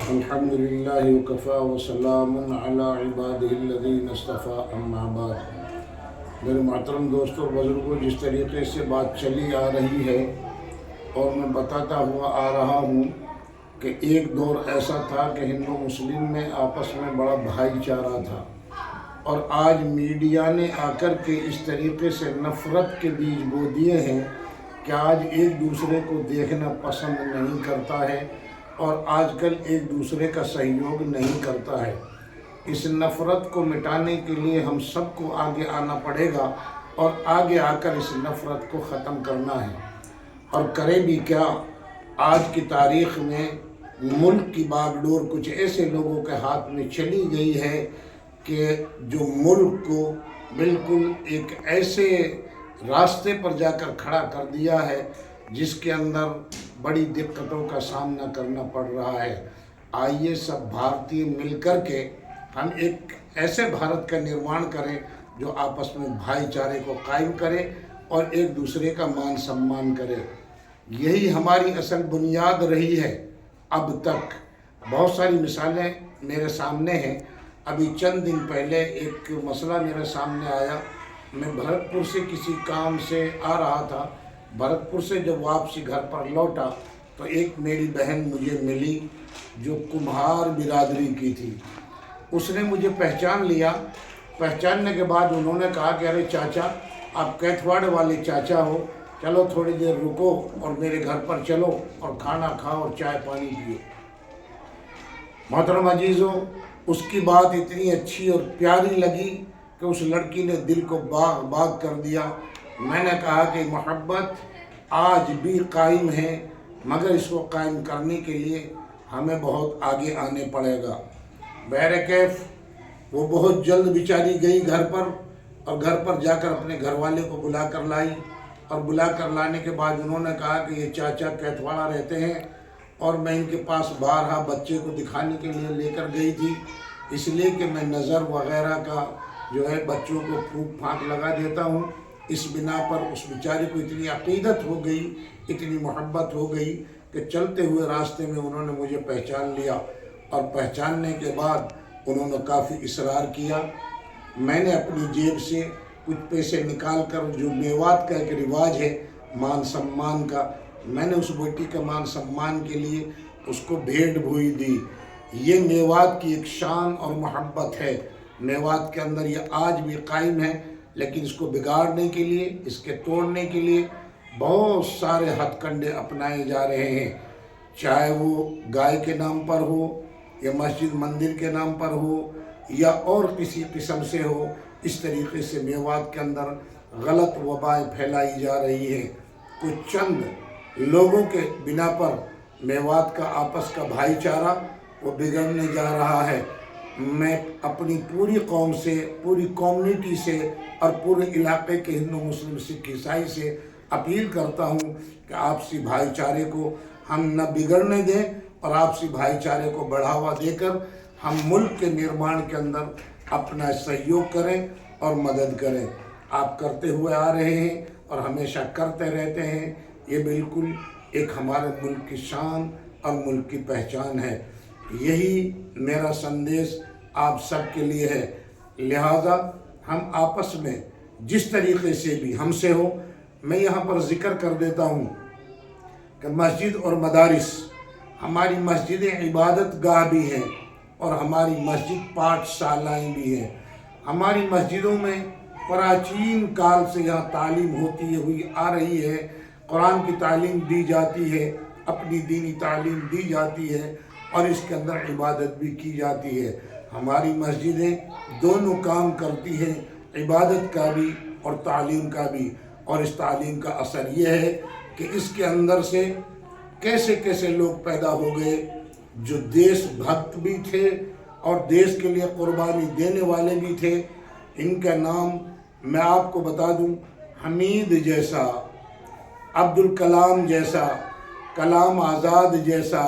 الحمدللہ وکفا وسلام علی عبادہ الذین اصطفیٰ اما بعد۔ میرے محترم دوستوں اور بزرگوں، جس طریقے سے بات چلی آ رہی ہے اور میں بتاتا ہوا آ رہا ہوں کہ ایک دور ایسا تھا کہ ہندو مسلم میں آپس میں بڑا بھائی چارہ تھا، اور آج میڈیا نے آ کر کے اس طریقے سے نفرت کے بیج بو دیے ہیں کہ آج ایک دوسرے کو دیکھنا پسند نہیں کرتا ہے اور آج کل ایک دوسرے کا سہیوگ نہیں کرتا ہے۔ اس نفرت کو مٹانے کے لیے ہم سب کو آگے آنا پڑے گا اور آگے آ کر اس نفرت کو ختم کرنا ہے، اور کرے بھی کیا۔ آج کی تاریخ میں ملک کی باغ ڈور کچھ ایسے لوگوں کے ہاتھ میں چلی گئی ہے کہ جو ملک کو بالکل ایک ایسے راستے پر جا کر کھڑا کر دیا ہے جس کے اندر بڑی دقتوں کا سامنا کرنا پڑ رہا ہے۔ آئیے سب بھارتی مل کر کے ہم ایک ایسے بھارت کا نرمان کریں جو آپس میں بھائی چارے کو قائم کرے اور ایک دوسرے کا مان سمان کرے۔ یہی ہماری اصل بنیاد رہی ہے اب تک۔ بہت ساری مثالیں میرے سامنے ہیں۔ ابھی چند دن پہلے ایک مسئلہ میرے سامنے آیا۔ میں بھرتپور سے کسی کام سے آ رہا تھا۔ بھرتپور سے جب واپسی گھر پر لوٹا تو ایک میری بہن مجھے ملی جو کمہار برادری کی تھی۔ اس نے مجھے پہچان لیا۔ پہچاننے کے بعد انہوں نے کہا کہ ارے چاچا، آپ کیتھواڑ والے چاچا ہو، چلو تھوڑی دیر رکو اور میرے گھر پر چلو اور کھانا کھاؤ اور چائے پانی پیو۔ محترم عزیزوں، اس کی بات اتنی اچھی اور پیاری لگی کہ اس لڑکی نے دل کو باغ باغ کر دیا۔ میں نے کہا کہ محبت آج بھی قائم ہے، مگر اس کو قائم کرنے کے لیے ہمیں بہت آگے آنے پڑے گا۔ بہرکیف وہ بہت جلد بیچاری گئی گھر پر، اور گھر پر جا کر اپنے گھر والے کو بلا کر لائی، اور بلا کر لانے کے بعد انہوں نے کہا کہ یہ چاچا کیتھواڑا رہتے ہیں اور میں ان کے پاس بارہا بچے کو دکھانے کے لیے لے کر گئی تھی، اس لیے کہ میں نظر وغیرہ کا جو ہے بچوں کو پھونک پھانک لگا دیتا ہوں۔ اس بنا پر اس بیچارے کو اتنی عقیدت ہو گئی، اتنی محبت ہو گئی کہ چلتے ہوئے راستے میں انہوں نے مجھے پہچان لیا، اور پہچاننے کے بعد انہوں نے کافی اصرار کیا۔ میں نے اپنی جیب سے کچھ پیسے نکال کر، جو میوات کا ایک رواج ہے مان سمان کا، میں نے اس بیٹی کا مان سمان کے لیے اس کو بھیٹ بھوئی دی۔ یہ میوات کی ایک شان اور محبت ہے۔ میوات کے اندر یہ آج بھی قائم ہے، لیکن اس کو بگاڑنے کے لیے، اس کے توڑنے کے لیے بہت سارے ہتھ کنڈے اپنائے جا رہے ہیں، چاہے وہ گائے کے نام پر ہو یا مسجد مندر کے نام پر ہو یا اور کسی قسم سے ہو۔ اس طریقے سے میوات کے اندر غلط وبائیں پھیلائی جا رہی ہیں۔ کچھ چند لوگوں کے بنا پر میوات کا آپس کا بھائی چارہ وہ بگڑنے جا رہا ہے۔ میں اپنی پوری قوم سے، پوری کمیونٹی سے اور پورے علاقے کے ہندو مسلم سکھ عیسائی سے اپیل کرتا ہوں کہ آپسی بھائی چارے کو ہم نہ بگڑنے دیں، اور آپسی بھائی چارے کو بڑھاوا دے کر ہم ملک کے نرمان کے اندر اپنا سہیوگ کریں اور مدد کریں۔ آپ کرتے ہوئے آ رہے ہیں اور ہمیشہ کرتے رہتے ہیں۔ یہ بالکل ایک ہمارے ملک کی شان اور ملک کی پہچان ہے۔ یہی میرا سندیش آپ سب کے لیے ہے۔ لہذا ہم آپس میں جس طریقے سے بھی ہم سے ہو، میں یہاں پر ذکر کر دیتا ہوں کہ مسجد اور مدارس، ہماری مسجدیں عبادت گاہ بھی ہیں اور ہماری مسجد پاٹھ شالائیں بھی ہیں۔ ہماری مسجدوں میں پراچین کال سے یہاں تعلیم ہوتی ہوئی آ رہی ہے، قرآن کی تعلیم دی جاتی ہے، اپنی دینی تعلیم دی جاتی ہے، اور اس کے اندر عبادت بھی کی جاتی ہے۔ ہماری مسجدیں دونوں کام کرتی ہیں، عبادت کا بھی اور تعلیم کا بھی، اور اس تعلیم کا اثر یہ ہے کہ اس کے اندر سے کیسے کیسے لوگ پیدا ہو گئے جو دیش بھکت بھی تھے اور دیش کے لیے قربانی دینے والے بھی تھے۔ ان کا نام میں آپ کو بتا دوں، حمید جیسا، عبدالکلام جیسا، کلام آزاد جیسا،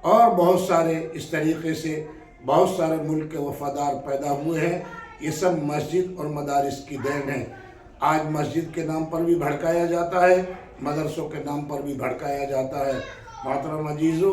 اور بہت سارے اس طریقے سے بہت سارے ملک کے وفادار پیدا ہوئے ہیں۔ یہ سب مسجد اور مدارس کی دین ہے۔ آج مسجد کے نام پر بھی بھڑکایا جاتا ہے، مدرسوں کے نام پر بھی بھڑکایا جاتا ہے۔ محترم عزیزو،